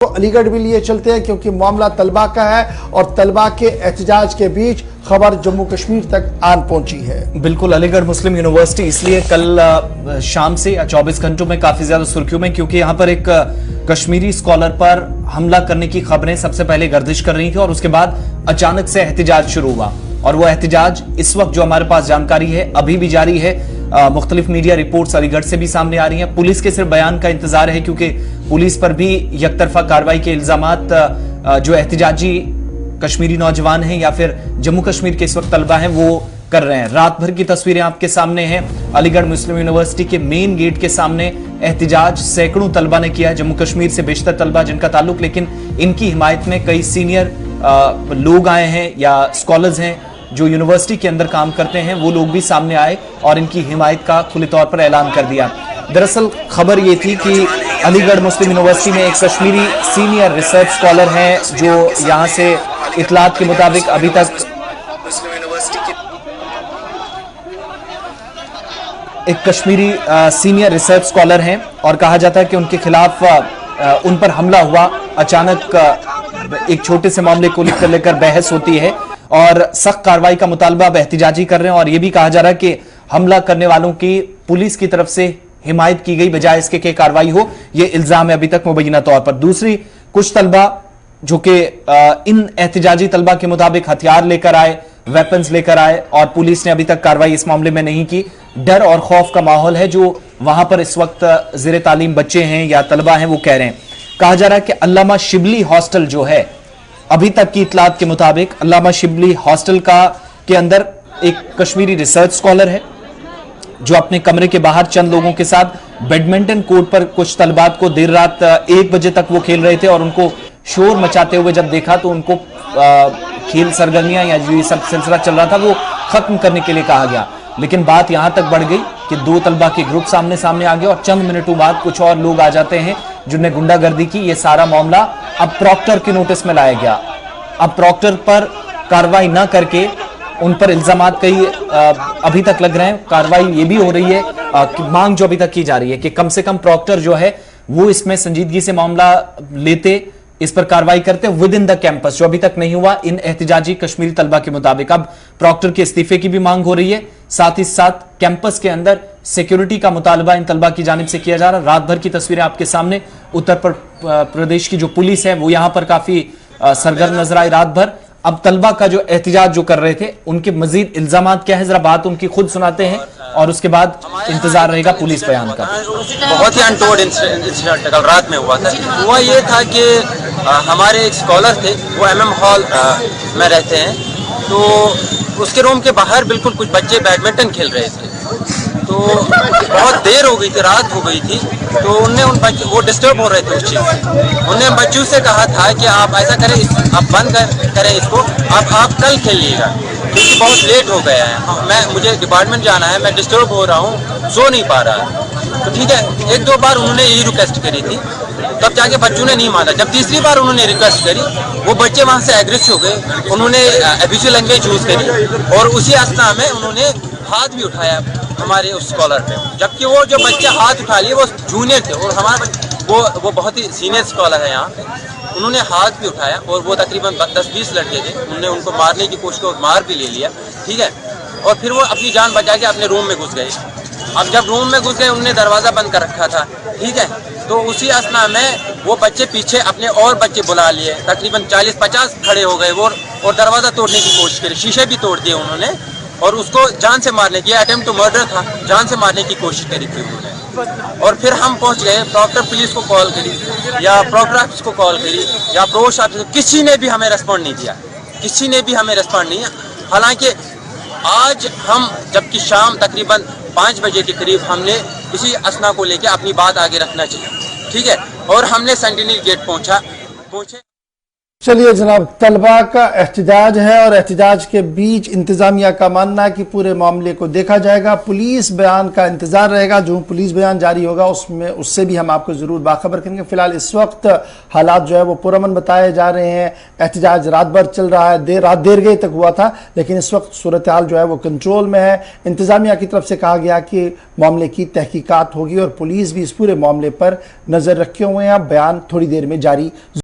तो अलीगढ़ भी लिए चलते हैं क्योंकि मामला तलबा का है और तलबा के एहतजाज के बीच खबर जम्मू कश्मीर तक आन पहुंची है। बिल्कुल, अलीगढ़ मुस्लिम यूनिवर्सिटी इसलिए कल शाम से 24 घंटों में काफी ज्यादा सुर्खियों में, क्योंकि यहाँ पर एक कश्मीरी स्कॉलर पर हमला करने की खबरें सबसे पहले गर्दिश कर रही थी और उसके बाद अचानक से एहतजाज शुरू हुआ। और वो एहतजाज इस वक्त जो हमारे पास जानकारी है अभी भी जारी है। मुख्तलिफ मीडिया रिपोर्ट्स अलीगढ़ से भी सामने आ रही हैं। पुलिस के सिर्फ बयान का इंतजार है क्योंकि पुलिस पर भी यकतरफा कार्रवाई के इल्जामात जो एहतजाजी कश्मीरी नौजवान हैं या फिर जम्मू कश्मीर के इस वक्त तलबा हैं वो कर रहे हैं। रात भर की तस्वीरें आपके सामने हैं। अलीगढ़ मुस्लिम यूनिवर्सिटी के मेन गेट के सामने एहतजाज सैकड़ों तलबा ने किया। जम्मू कश्मीर से बेशतर तलबा जिनका ताल्लुक, लेकिन इनकी हिमायत में कई सीनियर लोग आए हैं या स्कॉलर्स हैं जो यूनिवर्सिटी के अंदर काम करते हैं, वो लोग भी सामने आए और इनकी हिमायत का खुले तौर पर ऐलान कर दिया। दरअसल खबर ये थी कि अलीगढ़ मुस्लिम यूनिवर्सिटी में एक कश्मीरी सीनियर रिसर्च स्कॉलर हैं जो यहां से इतलात के मुताबिक अभी तक मुस्लिम यूनिवर्सिटी की एक कश्मीरी सीनियर रिसर्च स्कॉलर हैं और कहा जाता है कि उनके खिलाफ उन पर हमला हुआ। अचानक एक छोटे से मामले को लेकर बहस होती है और सख्त कार्रवाई का मुतालबा अब एहतजाजी कर रहे हैं। और यह भी कहा जा रहा है कि हमला करने वालों की पुलिस की तरफ से हिमायत की गई बजाय इसके कि कार्रवाई हो। यह इल्जाम है अभी तक मुबैना तौर पर। दूसरी, कुछ तलबा जो कि इन एहतजाजी तलबा के मुताबिक हथियार लेकर आए, वेपन्स लेकर आए और पुलिस ने अभी तक कार्रवाई इस मामले में नहीं की। डर और खौफ का माहौल है जो वहां पर इस वक्त ज़ेरे तालीम बच्चे हैं या तलबा हैं वो कह रहे हैं। कहा जा रहा है कि अल्लामा शिबली हॉस्टल जो है, अभी तक की इतलात के मुताबिक अल्लामा शिबली हॉस्टल के अंदर एक कश्मीरी रिसर्च स्कॉलर है जो अपने कमरे के बाहर चंद लोगों के साथ बैडमिंटन कोर्ट पर कुछ तलबात को देर रात 1 बजे तक वो खेल रहे थे और उनको शोर मचाते हुए जब देखा तो उनको खेल सरगर्मियां या जो ये सब सिलसिला चल रहा था वो खत्म करने के लिए कहा गया। लेकिन बात यहां तक बढ़ गई कि 2 तलबा के ग्रुप सामने आ गए और चंद मिनटों बाद कुछ और लोग आ जाते हैं जिन्होंने गुंडागर्दी की। ये सारा मामला अब प्रॉक्टर के नोटिस में लाया गया। अब प्रॉक्टर पर कार्रवाई न करके उन पर इल्जामात कई अभी तक लग रहे हैं। कार्रवाई ये भी हो रही है कि मांग जो अभी तक की जा रही है कि कम से कम प्रॉक्टर जो है वो इसमें संजीदगी से मामला लेते, इस पर कार्रवाई करते विद इन द कैंपस, जो अभी तक नहीं हुआ इन एहतजाजी कश्मीरी तलबा के मुताबिक। अब प्रॉक्टर के इस्तीफे की भी मांग हो रही है, साथ ही साथ कैंपस के अंदर सिक्योरिटी का मुतालबा इन तलबा की जानिब से किया जा रहा है। रात भर की तस्वीरें आपके सामने। उत्तर प्रदेश की जो पुलिस है वो यहां पर काफी सरगर्म नजर आई रात भर। अब तलबा का जो एहतजाज जो कर रहे थे उनके मजीद इल्जामात क्या है, जरा बात उनकी खुद सुनाते हैं और उसके बाद इंतजार रहेगा पुलिस बयान का। बहुत ही अनटोल्ड इंसिडेंट कल रात में हुआ था। हुआ ये था कि हमारे एक स्कॉलर थे, वो MM हॉल में रहते हैं, तो उसके रूम के बाहर बिल्कुल कुछ बच्चे बैडमिंटन खेल रहे थे। तो बहुत देर हो गई थी, रात हो गई थी, तो उनने वो डिस्टर्ब हो रहे थे उस चीज़ से। उनने बच्चों से कहा था कि आप ऐसा करें, आप बंद करें इसको, आप कल खेलिएगा क्योंकि बहुत लेट हो गया है, मुझे डिपार्टमेंट जाना है, मैं डिस्टर्ब हो रहा हूँ, सो नहीं पा रहा। तो ठीक है, 1-2 बार उन्होंने यही रिक्वेस्ट करी थी, तब जाके बच्चों ने नहीं माना। जब तीसरी बार उन्होंने रिक्वेस्ट करी, वो बच्चे वहाँ से एग्रेसिव हो गए, उन्होंने एब्यूजिव लैंग्वेज यूज़ करी और उसी अवस्था में उन्होंने हाथ भी उठाया हमारे उस स्कॉलर पे। जबकि वो जो बच्चे हाथ उठा लिए वो जूनियर थे और हमारा वो बहुत ही सीनियर स्कॉलर है यहाँ पे। उन्होंने हाथ भी उठाया और वो तकरीबन 10-20 लड़के थे, उन्होंने उनको मारने की कोशिश की और मार भी ले लिया, ठीक है। और फिर वो अपनी जान बचा के अपने रूम में घुस गए। अब जब रूम में घुस गए उन्होंने दरवाज़ा बंद कर रखा था, ठीक है। तो उसी असना में वो बच्चे पीछे अपने और बच्चे बुला लिए, तकरीबन 40-50 खड़े हो गए वो और दरवाज़ा तोड़ने की कोशिश करी, शीशे भी तोड़ दिए उन्होंने और उसको जान से मारने की, अटेम्प्ट टू मर्डर था, जान से मारने की कोशिश करी थी उन्होंने। और फिर हम पहुंच गए, प्रॉक्टर पुलिस को कॉल करी या प्रॉक्टर ऑफिस को कॉल करी या प्रोस्ट ऑफिस, किसी ने भी हमें रिस्पॉन्ड नहीं दिया, किसी ने भी हमें रिस्पॉन्ड नहीं। हालांकि आज हम जबकि शाम तकरीबन 5 बजे के करीब हमने इसी असना को लेकर अपनी बात आगे रखना चाहिए, ठीक है। और हमने सेंटिनरी गेट पहुंचे। चलिए जनाब, तलबा का एहतजाज है और एहतजाज के बीच इंतजामिया का मानना है कि पूरे मामले को देखा जाएगा। पुलिस बयान का इंतजार रहेगा, जो पुलिस बयान जारी होगा उससे भी हम आपको जरूर बाखबर करेंगे। फिलहाल इस वक्त हालात जो है वो पुरअमन बताए जा रहे हैं। एहतजाज रात भर चल रहा है, रात देर गई तक हुआ था, लेकिन इस वक्त सूरत हाल जो है वो कंट्रोल में है। इंतजामिया की तरफ से कहा गया कि मामले की तहकीकात होगी और पुलिस भी इस पूरे मामले पर नजर रखे हुए हैं। बयान थोड़ी देर में जारी